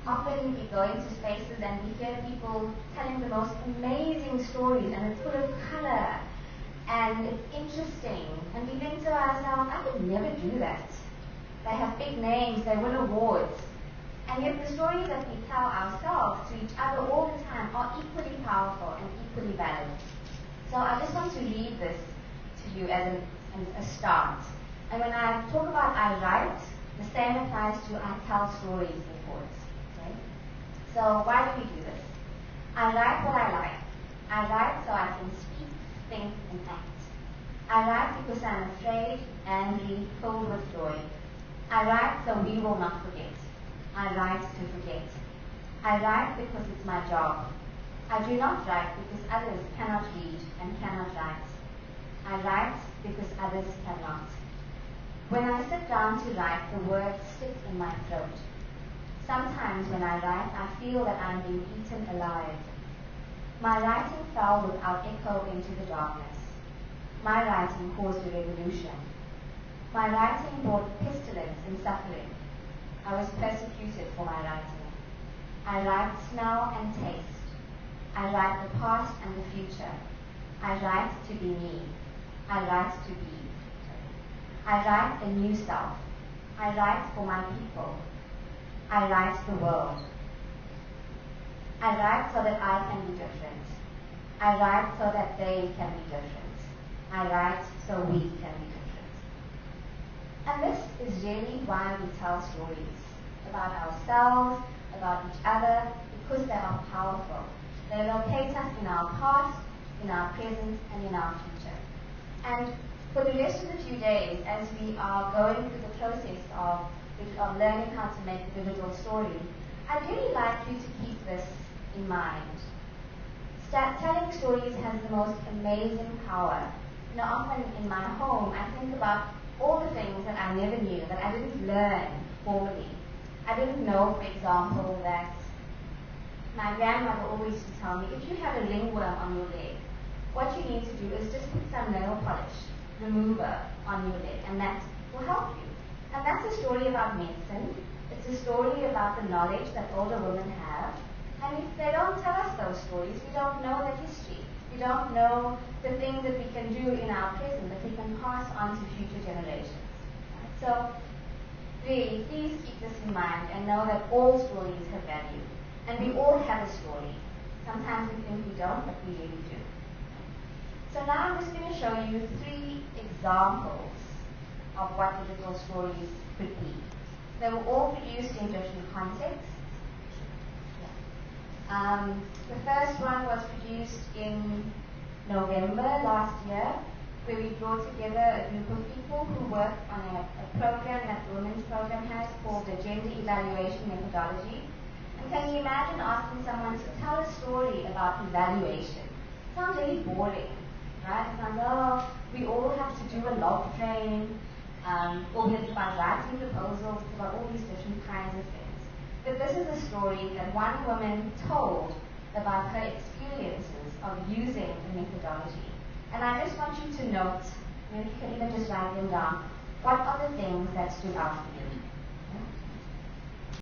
often we go into spaces and we hear people telling the most amazing stories, and it's full of color, and it's interesting, and we think to ourselves, I could never do that. They have big names, they win awards, and yet the stories that we tell ourselves to each other all the time are equally powerful and equally valid. So I just want to read this to you as a start. And when I talk about I write, the same applies to I tell stories before it. Okay? So why do we do this? I write what I like. I write so I can speak, think, and act. I write because I'm afraid, angry, filled with joy. I write so we will not forget. I write to forget. I write because it's my job. I do not write because others cannot read and cannot write. I write because others cannot. When I sit down to write, the words stick in my throat. Sometimes when I write, I feel that I'm being eaten alive. My writing fell without echo into the darkness. My writing caused a revolution. My writing brought pestilence and suffering. I was persecuted for my writing. I write smell and taste. I write the past and the future. I write to be me. I write to be. I write a new self. I write for my people. I write the world. I write so that I can be different. I write so that they can be different. I write so we can be different. And this is really why we tell stories about ourselves, about each other, because they are powerful. They locate us in our past, in our present, and in our future. And for the rest of the few days, as we are going through the process of learning how to make a digital story, I'd really like you to keep this in mind. Telling stories has the most amazing power. You know, often in my home, I think about all the things that I never knew, that I didn't learn formally. I didn't know, for example, that my grandmother always used to tell me, if you have a ringworm on your leg, what you need to do is just put some nail polish remover on your leg, and that will help you. And that's a story about medicine. It's a story about the knowledge that older women have. And if they don't tell us those stories, we don't know the history. We don't know the things that we can do in our present that we can pass on to future generations. So, really, please keep this in mind and know that all stories have value. And we all have a story. Sometimes we think we don't, but we really do. So now I'm just going to show you 3 examples of what digital stories could be. They were all produced in different contexts. The first one was produced in November last year, where we brought together a group of people who worked on a program that the Women's Program has called the Gender Evaluation Methodology. And can you imagine asking someone to tell a story about evaluation? It sounds really boring, right? It sounds, oh, we all have to do a log frame, or we have to find writing proposals, about all these different kinds of things. But this is a story that one woman told about her experiences of using the methodology. And I just want you to note, if you can even just write them down, what are the things that stood out for you?